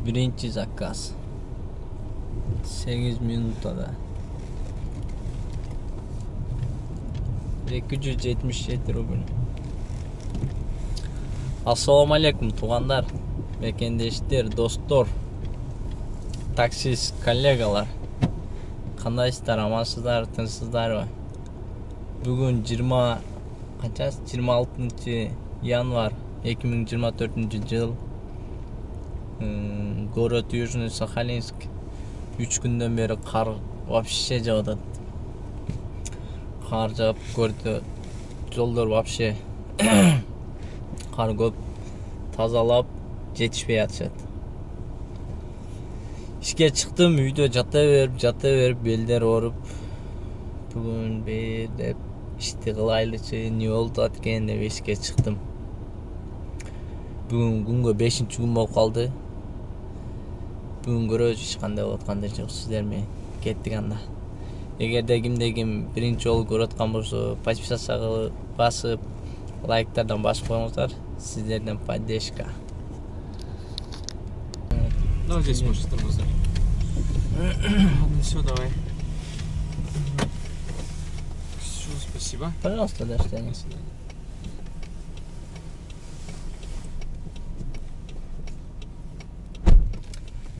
Birinci zakaz. 8 minutada. 277 rubl. Assalamu alaikum tuğanlar, mekendeşler, dostlar, taksist kollegalar. Kandayсыздар, амансыздар, тынчсыздар ба? Бүгін 26 январь 2024 жыл. Город Южный Сахалинск. 3 күндөн бері қар вообще жауды. Қар жауып көрді. Жолдар вообще қар көп, тазалап жетишпей атышат. İşe çıktım, үйдө жата берип белдер ооруп. Бүгүн деп ишти кылайлычы, эмне болду экен деп ишке чыктым. Бүгүн күнгө 5-күн болуп калды. Бүгүн көрөбүз эч кандай болуп атканды жок, сиздер менен кеттик анда. Эгерде ким биринчи жолу көрүп аткан болсо, подписаться басып, лайктардан басып коюңуздар. Сиздерден поддержка. Давай здесь можешь тормозить. Ладно, все, давай. Все, спасибо. Пожалуйста, до свидания.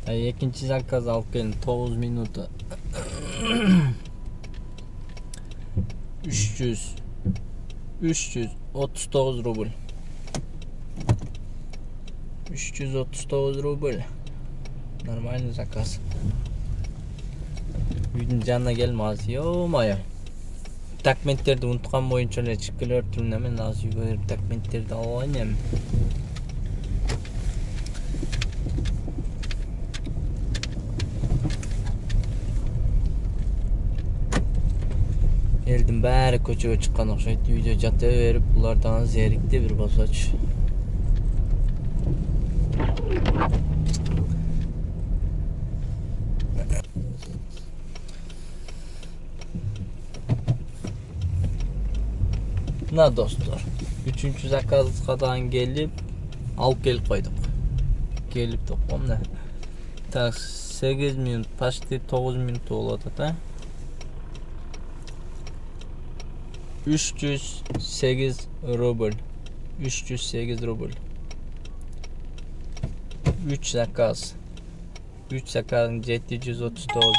Экинчи заказ алып келдим, 9 минута. 339 рубль. 339 рубль. Нормальный заказ. Үйдүн жанына келдим азыр. Ё-моё. Документтерди унуткан боюнча эле чыгып келиптирмин. Мен азыр үйгө кирип документтерди алып алайын эми. Элдин баары көчөгө чыккан окшойт. Үйдө жата берип, булардан зерикти бир болсочу. Мына достор, 3-чү заказга дагы келип, алып келип койдук. Келип тоқом да. Так, 8 минут, почти 9 минут болот да. 308 рубль. 308 рубль. 3 заказ. 3 заказın 739 рубль.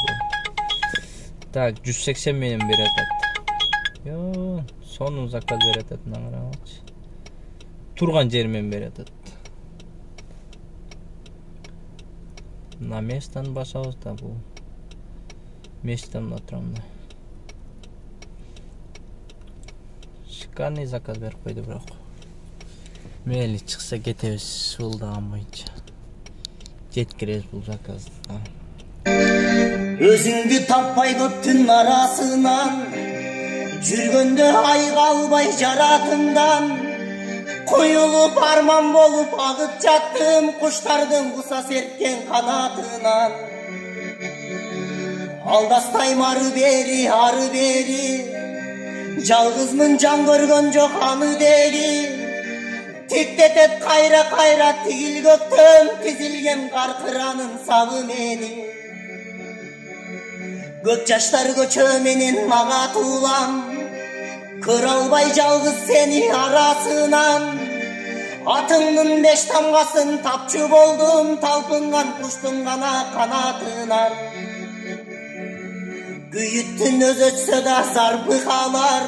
Так, 180 менен берет. Yo, sonun zakaz берет аңыраңачы. Турган жермен берет. На местан басабыз да бул. Местан отурам да. Шикарный заказ берип койду бирок. Мейли чыкса кетебиз уулдаган боюнча. Жеткиребиз бул заказды. Өзүңдү таппай көптүн арасынан жүргөндө айга албай жаратымдан коюлуп арман болуп агып жаттым куштардын куса серткен канатынан алдастайм ары бери жалгызмын жан көргөн жок аны дери тиктетет кайра тигил көктөн тизилген кар кыранын сабы мени көк жаштар көчө менен мага туулам кыра албай жалгыз сени арасынан атыңдын 5 тамгасын тапчу болдум талпынган куштун гана канатынан күйүттүн өз өтсө да зарпы калар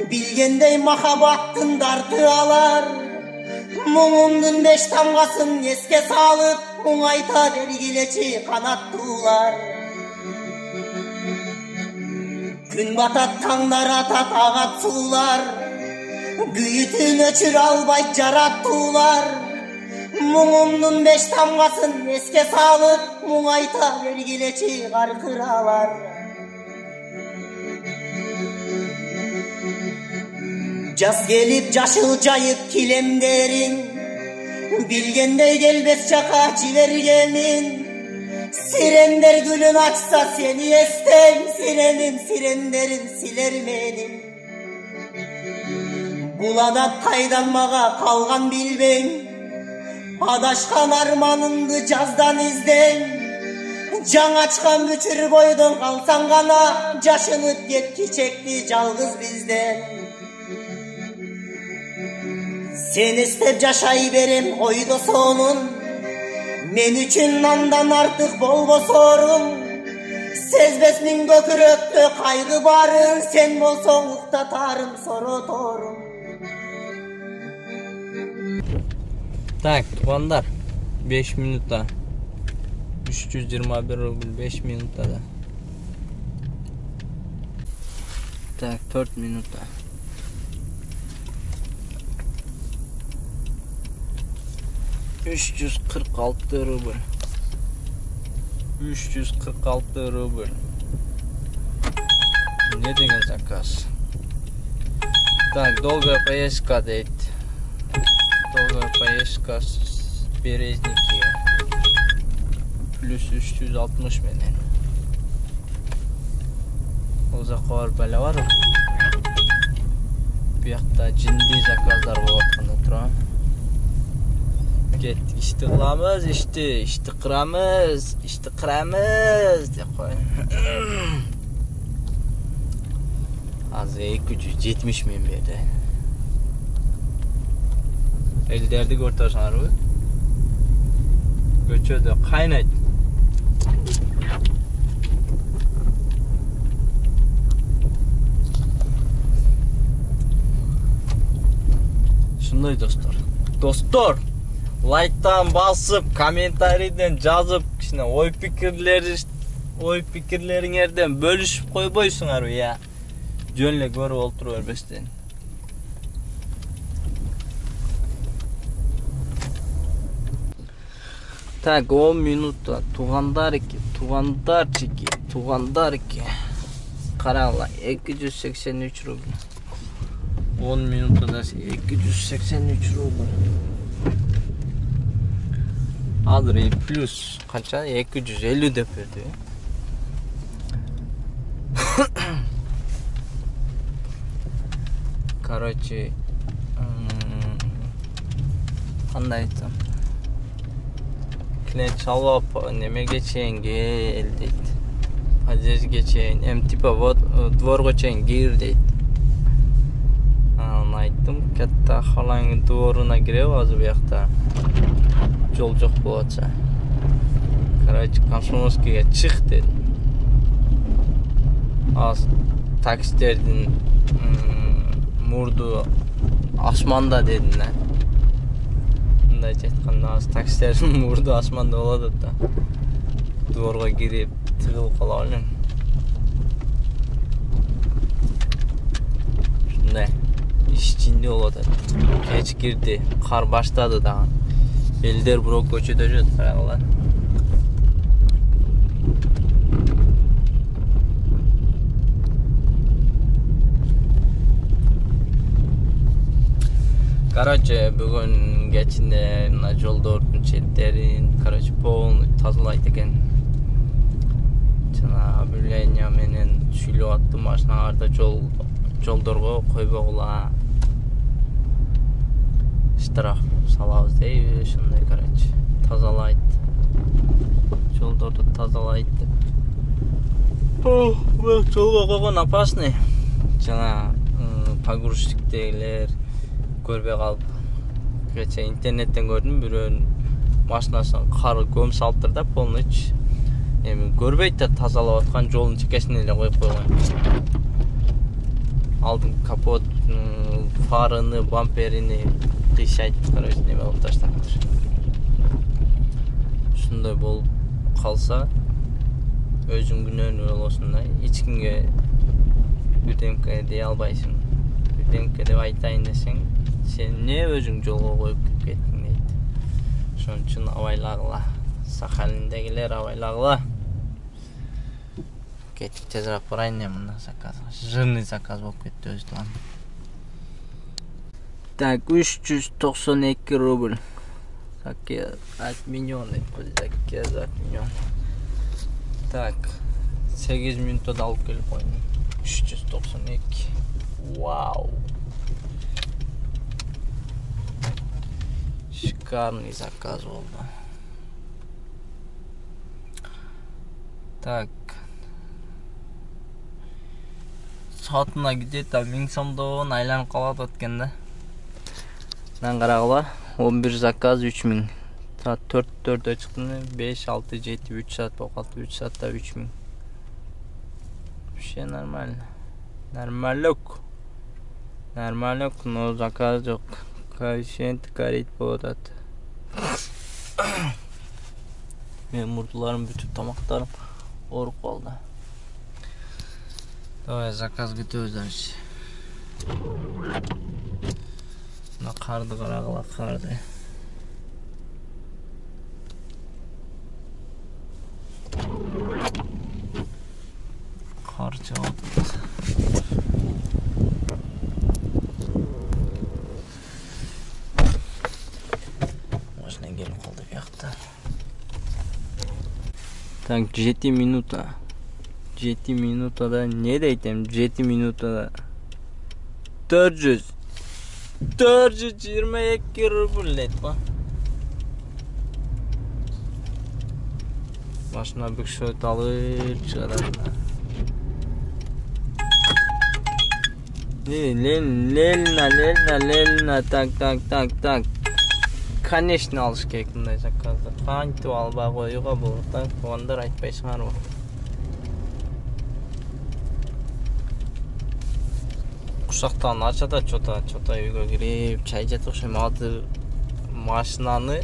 билгендей махабаттын дарты алар муңумдун 5 тамгасын эске салып муңайта бергилечи канаттуулар күн батат таңдар атат агат суулар күйүтүн өчүрө албай жараттуулар муңумдун 5 тамгасын эске салып муңайта бергилечи каркыралар жаз келип жашыл жайып килемдериң билгендей келбес жака жибергемин сирендер гүлүн ачса сени эстейм сиренин сирендерин силер менин бул адат кайдан мага калган билбейм Adaşkan armanındı cazdan izden. Can açkan büçür koydun kalsan kana. Caşınıp getki çekti calgız bizden. Sen istep caşayı berem oydu sonun. Men üçün nandan artık bol sorun. Sezbesinin göküröktü kaygı barın. Sen bolson uktatarım soru torun. Так, туғандар 5 минутта 321 рубль 5 минутта да. Так, 4 минутта 346 рубль 346 рубль. Не деген заказ. Так, долгая поездка дейт. Долгая поездка с Березники. Плюс 360 менен. Ол жака барып эле барып. Буякта жиндей заказдар болуп атканда турам. Кеттик, ишти кыламыз, ишти кырамыз деп коюн. Азыр 270 миң берди. Элдерди көрүп көчөдө кайнайт. Шундай достор, лайктан басып, комментарийден жазып, кичине ой пикирлериңерден бөлүшүп койбойсуңарбы, я? Жөн эле көрүп олтура бербестен. Так, 10 минутта тугандарчики. Караңла, 283 рубль. 10 минуттада 283 рубль. Азыр плюс канча? 250 деп берди. Короче, кандай айтсам, клиент чалып немеге чейин кел дейт. Подъездге чейин, типа вот дворго чейин кир дейт. Аны айттым, катта халаңын дворуна киребиз азыр буякта. Жол жок болуп атса. Короче, Комсомольскийге чык дедим. Az taksisтердин мурду асманда дедим да. Мындайча айтканда, az taksisтердин мурду асманда болот да. Дворго кирип тыгылып кала элем. Шундай иш ичинде болот. Кеч кирди, кар баштады дагы. Элдер бирок көчөдө жүрөт, караңла. Короче, бүгүн кечинде мына жолдордун четтерин, короче, полный тазалайт экен. Жана объявление менен сүйлөп атты, машиналарды жолдорго койбогула. Штраф салабыз дейби, ошондой, короче, тазалайт. Жолдорду тазалайт деп. Жолго койгон опасный. Жана погрузчиктегилер көрбөй калып. Кече интернеттен көрдүм, бирөөнүн машинасын кары көм салыптыр да, полный. Эми көрбөйт да тазалап аткан жолдун чекесине эле коюп койгон. Алдын капот, фарыны, бамперини кыйшайт, короче, неме кылып таштаптыр. Ушундай болуп калса, өзүң күнөөнү болосуң да, эч кимге бирдемке дей албайсың. Бирдемке деп айтайын десең, сен не өзүң жолго коюп кеттиң дейт. Ошон үчүн абайлагыла. Сахалиндегилер абайлагыла. Кетип тезирээк барайын мына заказ. Жирный заказ болуп кетти өзүнөн. Так, 392 рубль. Отменён деп заказ отменён. Так, 8 минутта алып келип койдум. 392. Вау. Шик. шикарный заказ болду. Так. Саатына где-то 1000 сомдон айланып калат экен да. Мен карагыла 11 заказ 3000. Saat 4'e çıktım. 5, 6, 7, 3 saat bakalım. 3 saatte 3000. Bir şey normal. Normal yok. No zakaz yok. Koefficient garit boğdat. Benim murdularım, bütün tamaklarım oruk oldu. Давай заказ күтөбүз. Мына карды карагыла, карды. Kar çağırdı. Başına gelip kaldı bir yakta. Tak 7 minuta. 7 minutada ne deytem? 7 minutada 422 rublet var. Başına bir şey alır çıkarlar. Лельна, так. Конечно, алыш керек мындай заказды. Кантип албай коюуга болот да. Ондар айтпай чыгарбы. Кушактан ачат да чота үйгө кирип, чай жеп окшойм. Азыр машинаны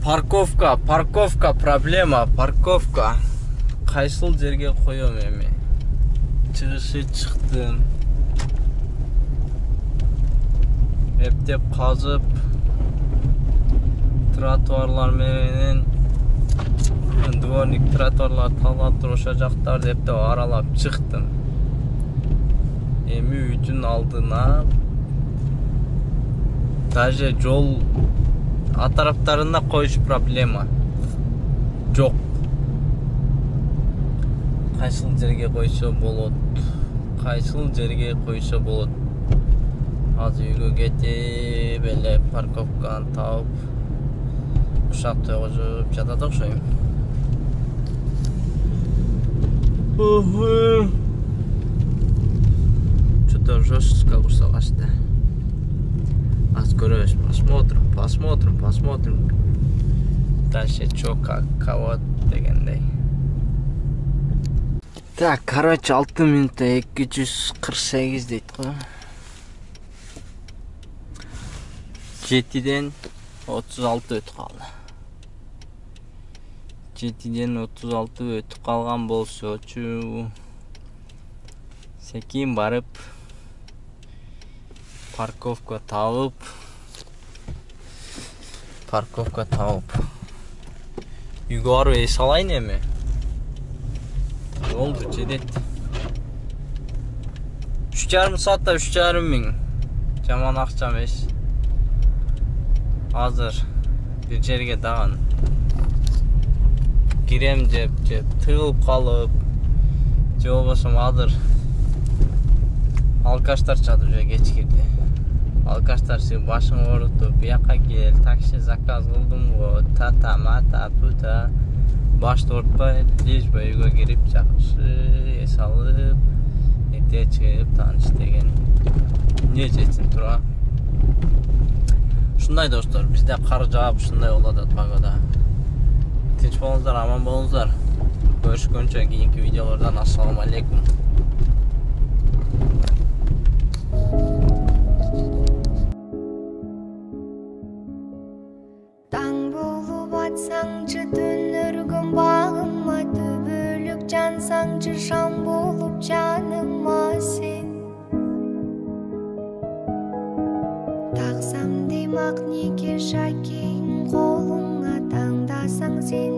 парковка проблема, парковка. Кайсыл жерге коём эми? Чыгышы чыктым. Эптеп казып, тротуарлар менен дворник тротуарлар талаптыр ошо жактарды эптеп аралап чыктым. Эми үйдүн алдына даже жол атараптарына коюш проблема жок. Кайсыл жерге койсо болот. Азыр үйгө кетип эле парковканы таап ушак тойгузуп жатат окшойм. Что-то жестко курсовашты. Аз көрөбүз, посмотрим. Дальше чё, как, кого дегендей. Так, короче, 6 минутта 248 дейт го. 7'den 36 өтүп калды. 7'den 36 өтүп калган болсочу секин барып парковка таап үйгө барып эс алайын эми. Oldu cedet. 3,5 saatte 3,5 ming. Jaman akçam eş. Hazır bir жерге dağın. Girem cep tığılıp kalıp. Je olmasam hazır. Alkaşlar çadırca geç girdi. Alkaşlar siz başını orutup yaka gel. Taksi zakaz kıldım o. Tata mata puta. Başta ortpay, lejbay uyga girip жақсы ес алып, эрте чыгып тааныш деген не жетсин тура. Ушундай достор, бизде кар жаап ушундай болот погода. Тинч болуңуздар, аман болуңуздар. Көрүшкөнчө кийинки видеолордон ассаламу алейкум. Таң болуп атсаңчы түнөргөн багыма, түбөлүк жансаңчы шам болуп жаныма сен. Таксам димак нике шакең колуңа, таңдасаң сен